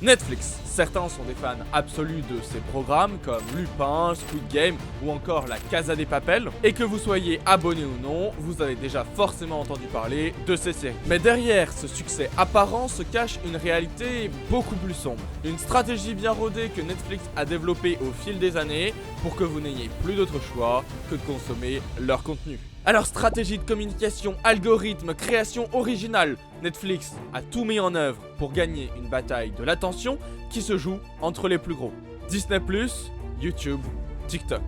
Netflix. Certains sont des fans absolus de ces programmes comme Lupin, Squid Game ou encore La Casa de Papel. Et que vous soyez abonné ou non, vous avez déjà forcément entendu parler de ces séries. Mais derrière ce succès apparent se cache une réalité beaucoup plus sombre. Une stratégie bien rodée que Netflix a développée au fil des années pour que vous n'ayez plus d'autre choix que de consommer leur contenu. Alors stratégie de communication, algorithme, création originale, Netflix a tout mis en œuvre pour gagner une bataille de l'attention qui se joue entre les plus gros. Disney+, YouTube, TikTok.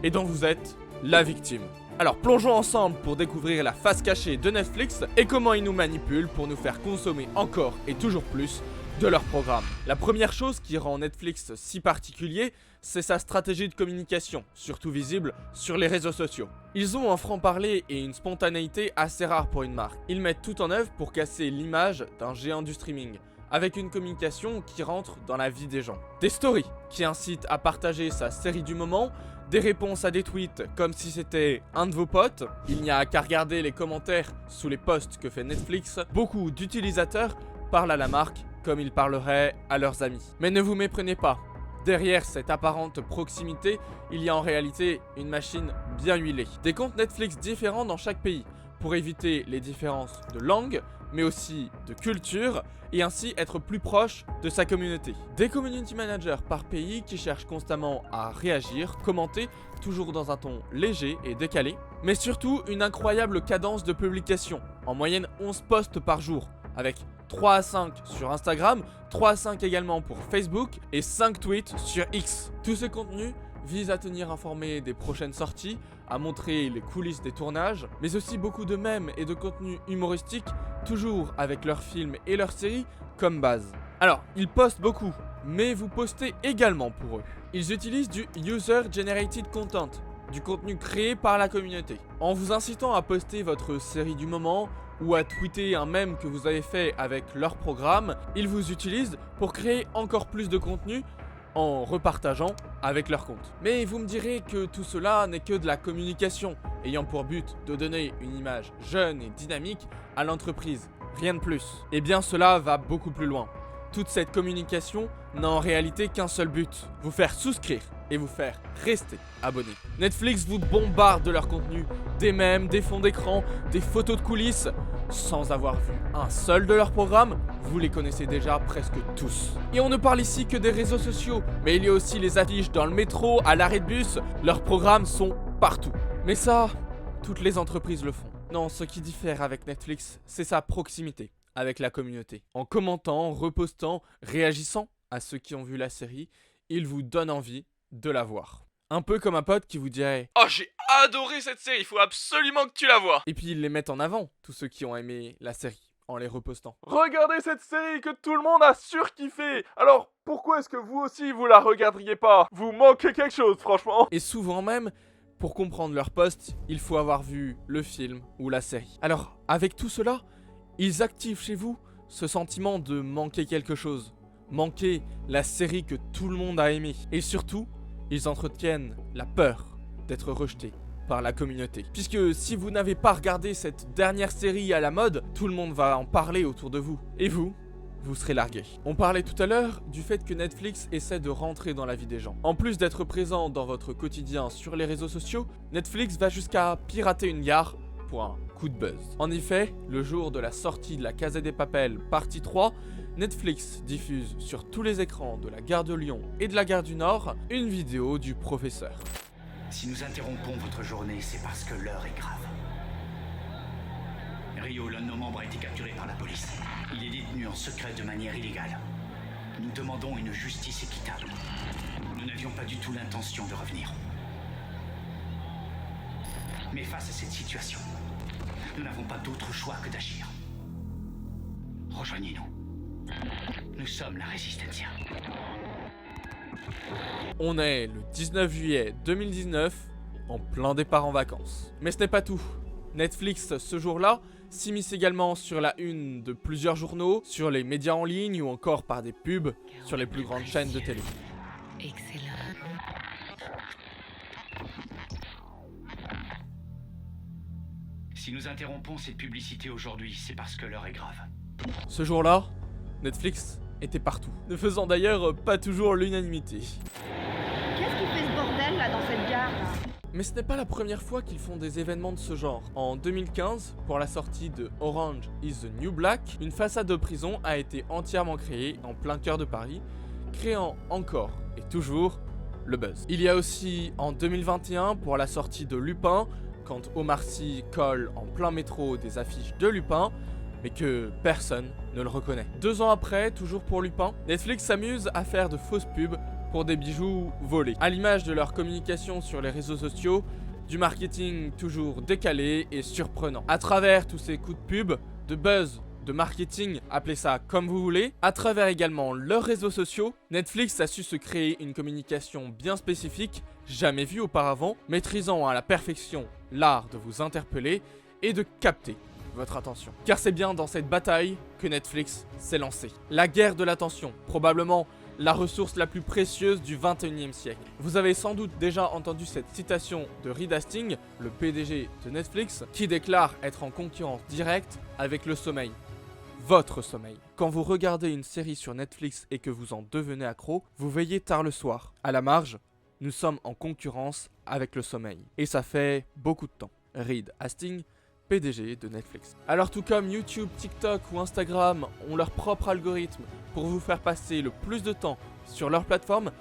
Et dont vous êtes la victime. Alors plongeons ensemble pour découvrir la face cachée de Netflix et comment ils nous manipulent pour nous faire consommer encore et toujours plus de leur programme. La première chose qui rend Netflix si particulier, c'est sa stratégie de communication, surtout visible sur les réseaux sociaux. Ils ont un franc-parler et une spontanéité assez rare pour une marque. Ils mettent tout en œuvre pour casser l'image d'un géant du streaming, avec une communication qui rentre dans la vie des gens. Des stories qui incitent à partager sa série du moment, des réponses à des tweets comme si c'était un de vos potes. Il n'y a qu'à regarder les commentaires sous les posts que fait Netflix. Beaucoup d'utilisateurs parlent à la marque comme ils parleraient à leurs amis. Mais ne vous méprenez pas, derrière cette apparente proximité, il y a en réalité une machine bien huilée. Des comptes Netflix différents dans chaque pays, pour éviter les différences de langue, mais aussi de culture, et ainsi être plus proche de sa communauté. Des community managers par pays qui cherchent constamment à réagir, commenter, toujours dans un ton léger et décalé, mais surtout une incroyable cadence de publication, en moyenne 11 posts par jour, avec 3 à 5 sur Instagram, 3 à 5 également pour Facebook et 5 tweets sur X. Tous ces contenus visent à tenir informé des prochaines sorties, à montrer les coulisses des tournages, mais aussi beaucoup de mèmes et de contenus humoristiques, toujours avec leurs films et leurs séries comme base. Alors, ils postent beaucoup, mais vous postez également pour eux. Ils utilisent du User Generated Content, du contenu créé par la communauté, en vous incitant à poster votre série du moment ou à tweeter un mème que vous avez fait avec leur programme. Ils vous utilisent pour créer encore plus de contenu en repartageant avec leur compte. Mais vous me direz que tout cela n'est que de la communication, ayant pour but de donner une image jeune et dynamique à l'entreprise, rien de plus. Eh bien cela va beaucoup plus loin. Toute cette communication n'a en réalité qu'un seul but, vous faire souscrire et vous faire rester abonné. Netflix vous bombarde de leur contenu, des mèmes, des fonds d'écran, des photos de coulisses. Sans avoir vu un seul de leurs programmes, vous les connaissez déjà presque tous. Et on ne parle ici que des réseaux sociaux, mais il y a aussi les affiches dans le métro, à l'arrêt de bus, leurs programmes sont partout. Mais ça, toutes les entreprises le font. Non, ce qui diffère avec Netflix, c'est sa proximité avec la communauté. En commentant, repostant, réagissant à ceux qui ont vu la série, ils vous donnent envie de la voir. Un peu comme un pote qui vous dirait « Oh, j'ai adoré cette série, il faut absolument que tu la vois !» Et puis ils les mettent en avant, tous ceux qui ont aimé la série, en les repostant. « Regardez cette série que tout le monde a surkiffé. Alors, pourquoi est-ce que vous aussi vous la regarderiez pas? Vous manquez quelque chose, franchement !» Et souvent même, pour comprendre leur post, il faut avoir vu le film ou la série. Alors, avec tout cela, ils activent chez vous ce sentiment de manquer quelque chose. Manquer la série que tout le monde a aimée. Et surtout, ils entretiennent la peur d'être rejetés par la communauté. Puisque si vous n'avez pas regardé cette dernière série à la mode, tout le monde va en parler autour de vous. Et vous serez largué. On parlait tout à l'heure du fait que Netflix essaie de rentrer dans la vie des gens. En plus d'être présent dans votre quotidien sur les réseaux sociaux, Netflix va jusqu'à pirater une gare pour un coup de buzz. En effet, le jour de la sortie de La Casa de Papel partie 3, Netflix diffuse sur tous les écrans de la gare de Lyon et de la gare du Nord une vidéo du professeur. Si nous interrompons votre journée, c'est parce que l'heure est grave. Rio, l'un de nos membres, a été capturé par la police. Il est détenu en secret de manière illégale. Nous demandons une justice équitable. Nous n'avions pas du tout l'intention de revenir. Mais face à cette situation, nous n'avons pas d'autre choix que d'agir. Rejoignez-nous. Nous sommes la Resistencia. On est le 19 juillet 2019, en plein départ en vacances. Mais ce n'est pas tout. Netflix, ce jour-là, s'immisce également sur la une de plusieurs journaux, sur les médias en ligne ou encore par des pubs sur les plus grandes chaînes de télé. Excellent. Si nous interrompons cette publicité aujourd'hui, c'est parce que l'heure est grave. Ce jour-là, Netflix était partout, ne faisant d'ailleurs pas toujours l'unanimité. Qu'est-ce qui fait ce bordel là dans cette gare là? Mais ce n'est pas la première fois qu'ils font des événements de ce genre. En 2015, pour la sortie de Orange is the New Black, une façade de prison a été entièrement créée en plein cœur de Paris, créant encore et toujours le buzz. Il y a aussi en 2021, pour la sortie de Lupin, quand Omar Sy colle en plein métro des affiches de Lupin, mais que personne ne le reconnaît. 2 ans après, toujours pour Lupin, Netflix s'amuse à faire de fausses pubs pour des bijoux volés. À l'image de leur communication sur les réseaux sociaux, du marketing toujours décalé et surprenant. À travers tous ces coups de pub, de buzz, de marketing, appelez ça comme vous voulez, à travers également leurs réseaux sociaux, Netflix a su se créer une communication bien spécifique, jamais vue auparavant, maîtrisant à la perfection l'art de vous interpeller et de capter votre attention. Car c'est bien dans cette bataille que Netflix s'est lancé. La guerre de l'attention, probablement la ressource la plus précieuse du 21e siècle. Vous avez sans doute déjà entendu cette citation de Reed Hastings, le PDG de Netflix, qui déclare être en concurrence directe avec le sommeil. Votre sommeil. Quand vous regardez une série sur Netflix et que vous en devenez accro, vous veillez tard le soir. À la marge, nous sommes en concurrence avec le sommeil. Et ça fait beaucoup de temps. Reed Hastings, PDG de Netflix. Alors tout comme YouTube, TikTok ou Instagram ont leur propre algorithme pour vous faire passer le plus de temps sur leur plateforme,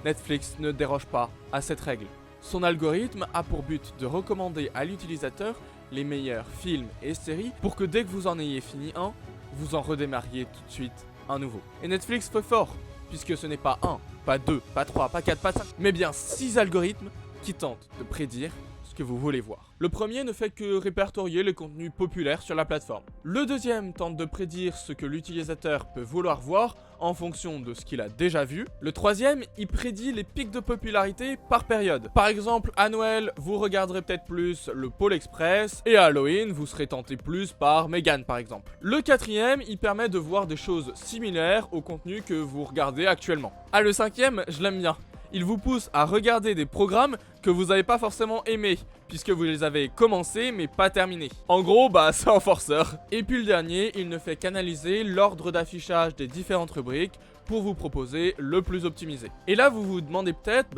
Netflix ne déroge pas à cette règle. Son algorithme a pour but de recommander à l'utilisateur les meilleurs films et séries pour que dès que vous en ayez fini un, vous en redémarriez tout de suite un nouveau. Et Netflix fait fort, puisque ce n'est pas 1, pas 2, pas 3, pas 4, pas 5, mais bien 6 algorithmes qui tentent de prédire ce que vous voulez voir. Le premier ne fait que répertorier les contenus populaires sur la plateforme. Le deuxième tente de prédire ce que l'utilisateur peut vouloir voir en fonction de ce qu'il a déjà vu. Le troisième, il prédit les pics de popularité par période. Par exemple, à Noël, vous regarderez peut-être plus le Pôle Express, et à Halloween, vous serez tenté plus par Meghan par exemple. Le quatrième, il permet de voir des choses similaires au contenu que vous regardez actuellement. Ah, le cinquième, je l'aime bien. Il vous pousse à regarder des programmes que vous n'avez pas forcément aimés, puisque vous les avez commencés mais pas terminés. En gros, c'est un forceur. Et puis le dernier, il ne fait qu'analyser l'ordre d'affichage des différentes rubriques pour vous proposer le plus optimisé. Et là, vous vous demandez peut-être,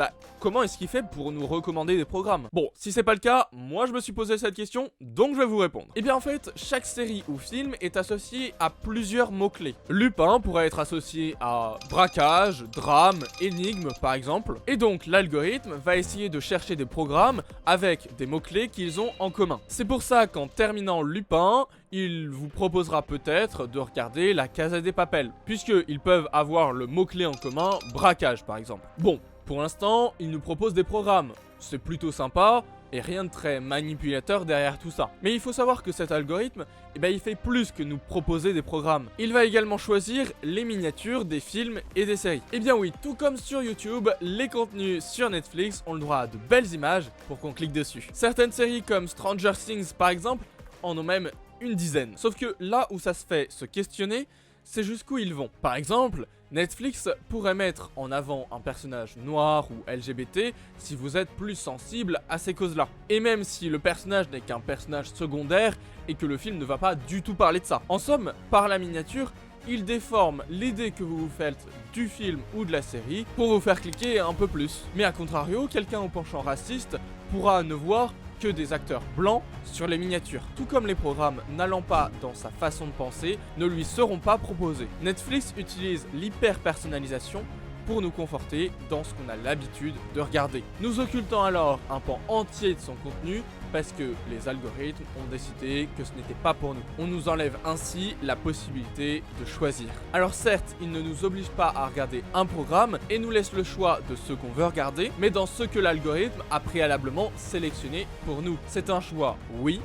comment est-ce qu'il fait pour nous recommander des programmes? Bon, si c'est pas le cas, moi je me suis posé cette question, donc je vais vous répondre. Et bien en fait, chaque série ou film est associé à plusieurs mots-clés. Lupin pourrait être associé à braquage, drame, énigme par exemple. Et donc l'algorithme va essayer de chercher des programmes avec des mots-clés qu'ils ont en commun. C'est pour ça qu'en terminant Lupin, il vous proposera peut-être de regarder la Casa de Papel, puisqu'ils peuvent avoir le mot-clé en commun, braquage par exemple. Bon, pour l'instant, il nous propose des programmes, c'est plutôt sympa, et rien de très manipulateur derrière tout ça. Mais il faut savoir que cet algorithme, il fait plus que nous proposer des programmes. Il va également choisir les miniatures des films et des séries. Et bien oui, tout comme sur YouTube, les contenus sur Netflix ont le droit à de belles images pour qu'on clique dessus. Certaines séries comme Stranger Things par exemple, en ont même une dizaine. Sauf que là où ça se fait se questionner, c'est jusqu'où ils vont. Par exemple, Netflix pourrait mettre en avant un personnage noir ou LGBT si vous êtes plus sensible à ces causes-là. Et même si le personnage n'est qu'un personnage secondaire et que le film ne va pas du tout parler de ça. En somme, par la miniature, il déforme l'idée que vous vous faites du film ou de la série pour vous faire cliquer un peu plus. Mais à contrario, quelqu'un au penchant raciste pourra ne voir que des acteurs blancs sur les miniatures. Tout comme les programmes n'allant pas dans sa façon de penser ne lui seront pas proposés. Netflix utilise l'hyper-personnalisation pour nous conforter dans ce qu'on a l'habitude de regarder, nous occultant alors un pan entier de son contenu parce que les algorithmes ont décidé que ce n'était pas pour nous. On nous enlève ainsi la possibilité de choisir. Alors certes, il ne nous oblige pas à regarder un programme et nous laisse le choix de ce qu'on veut regarder, mais dans ce que l'algorithme a préalablement sélectionné pour nous. C'est un choix, oui,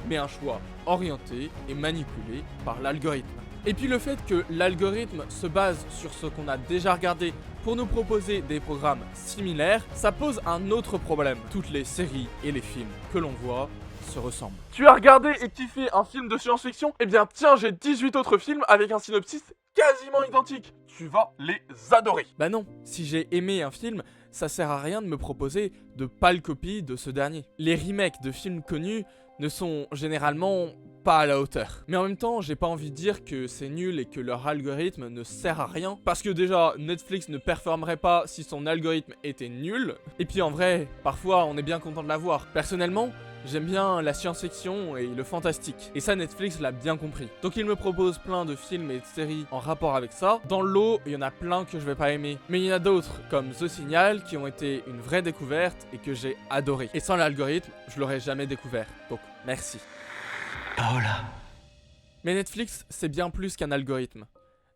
mais un choix orienté et manipulé par l'algorithme. Et puis le fait que l'algorithme se base sur ce qu'on a déjà regardé pour nous proposer des programmes similaires, ça pose un autre problème. Toutes les séries et les films que l'on voit se ressemblent. Tu as regardé et kiffé un film de science-fiction? Eh bien tiens, j'ai 18 autres films avec un synopsis quasiment identique. Tu vas les adorer. Bah non, si j'ai aimé un film, ça sert à rien de me proposer de pâles copies de ce dernier. Les remakes de films connus ne sont généralement pas à la hauteur. Mais en même temps, j'ai pas envie de dire que c'est nul et que leur algorithme ne sert à rien. Parce que déjà, Netflix ne performerait pas si son algorithme était nul. Et puis en vrai, parfois on est bien content de l'avoir. Personnellement, j'aime bien la science-fiction et le fantastique. Et ça, Netflix l'a bien compris. Donc il me propose plein de films et de séries en rapport avec ça. Dans le lot, il y en a plein que je vais pas aimer. Mais il y en a d'autres, comme The Signal, qui ont été une vraie découverte et que j'ai adoré. Et sans l'algorithme, je l'aurais jamais découvert. Donc merci. Paola. Mais Netflix, c'est bien plus qu'un algorithme.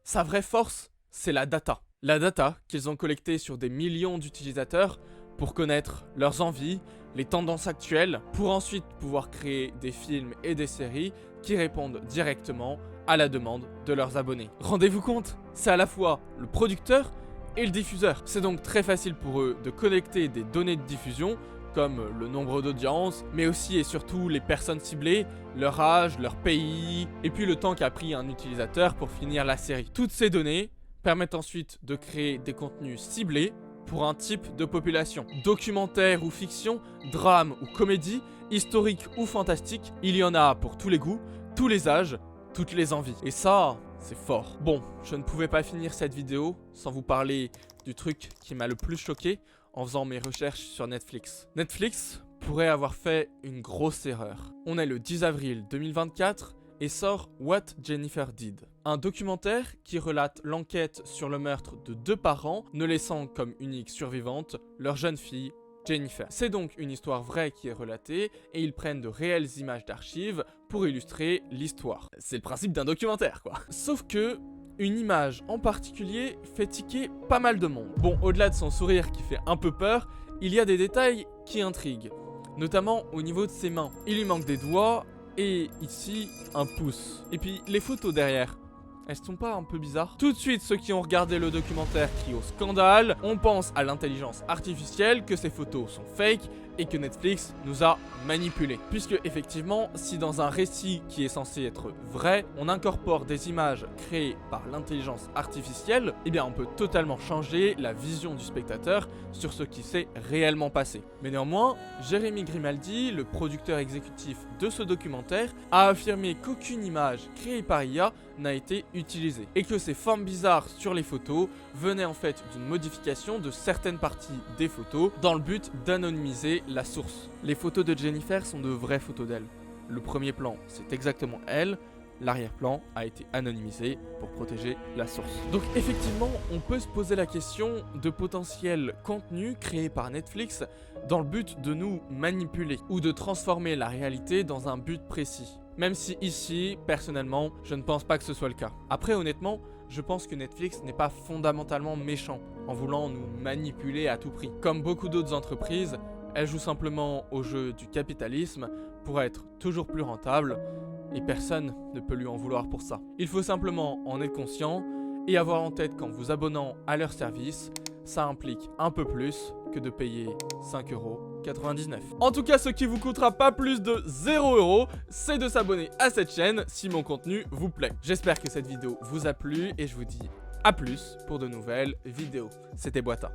Sa vraie force, c'est la data. La data qu'ils ont collectée sur des millions d'utilisateurs pour connaître leurs envies, les tendances actuelles, pour ensuite pouvoir créer des films et des séries qui répondent directement à la demande de leurs abonnés. Rendez-vous compte, c'est à la fois le producteur et le diffuseur. C'est donc très facile pour eux de collecter des données de diffusion, comme le nombre d'audiences, mais aussi et surtout les personnes ciblées, leur âge, leur pays, et puis le temps qu'a pris un utilisateur pour finir la série. Toutes ces données permettent ensuite de créer des contenus ciblés pour un type de population. Documentaire ou fiction, drame ou comédie, historique ou fantastique, il y en a pour tous les goûts, tous les âges, toutes les envies. Et ça, c'est fort. Bon, je ne pouvais pas finir cette vidéo sans vous parler du truc qui m'a le plus choqué en faisant mes recherches sur Netflix. Netflix pourrait avoir fait une grosse erreur. On est le 10 avril 2024 et sort What Jennifer Did, un documentaire qui relate l'enquête sur le meurtre de 2 parents, ne laissant comme unique survivante leur jeune fille Jennifer. C'est donc une histoire vraie qui est relatée et ils prennent de réelles images d'archives pour illustrer l'histoire. C'est le principe d'un documentaire quoi. Sauf que une image en particulier fait tiquer pas mal de monde. Bon, au-delà de son sourire qui fait un peu peur, il y a des détails qui intriguent, notamment au niveau de ses mains. Il lui manque des doigts et ici un pouce. Et puis les photos derrière, elles sont pas un peu bizarres? Tout de suite, ceux qui ont regardé le documentaire crient au scandale, on pense à l'intelligence artificielle, que ces photos sont fake et que Netflix nous a manipulés. Puisque effectivement, si dans un récit qui est censé être vrai, on incorpore des images créées par l'intelligence artificielle, eh bien on peut totalement changer la vision du spectateur sur ce qui s'est réellement passé. Mais néanmoins, Jérémy Grimaldi, le producteur exécutif de ce documentaire, a affirmé qu'aucune image créée par IA n'a été utilisée et que ces formes bizarres sur les photos venaient en fait d'une modification de certaines parties des photos dans le but d'anonymiser la source. Les photos de Jennifer sont de vraies photos d'elle. Le premier plan, c'est exactement elle. L'arrière-plan a été anonymisé pour protéger la source. Donc effectivement, on peut se poser la question de potentiels contenus créés par Netflix dans le but de nous manipuler ou de transformer la réalité dans un but précis. Même si ici, personnellement, je ne pense pas que ce soit le cas. Après, honnêtement, je pense que Netflix n'est pas fondamentalement méchant en voulant nous manipuler à tout prix. Comme beaucoup d'autres entreprises, elle joue simplement au jeu du capitalisme pour être toujours plus rentable et personne ne peut lui en vouloir pour ça. Il faut simplement en être conscient et avoir en tête qu'en vous abonnant à leur service, ça implique un peu plus que de payer 5,99 €. En tout cas, ce qui vous coûtera pas plus de 0 €, c'est de s'abonner à cette chaîne si mon contenu vous plaît. J'espère que cette vidéo vous a plu et je vous dis à plus pour de nouvelles vidéos. C'était Boita.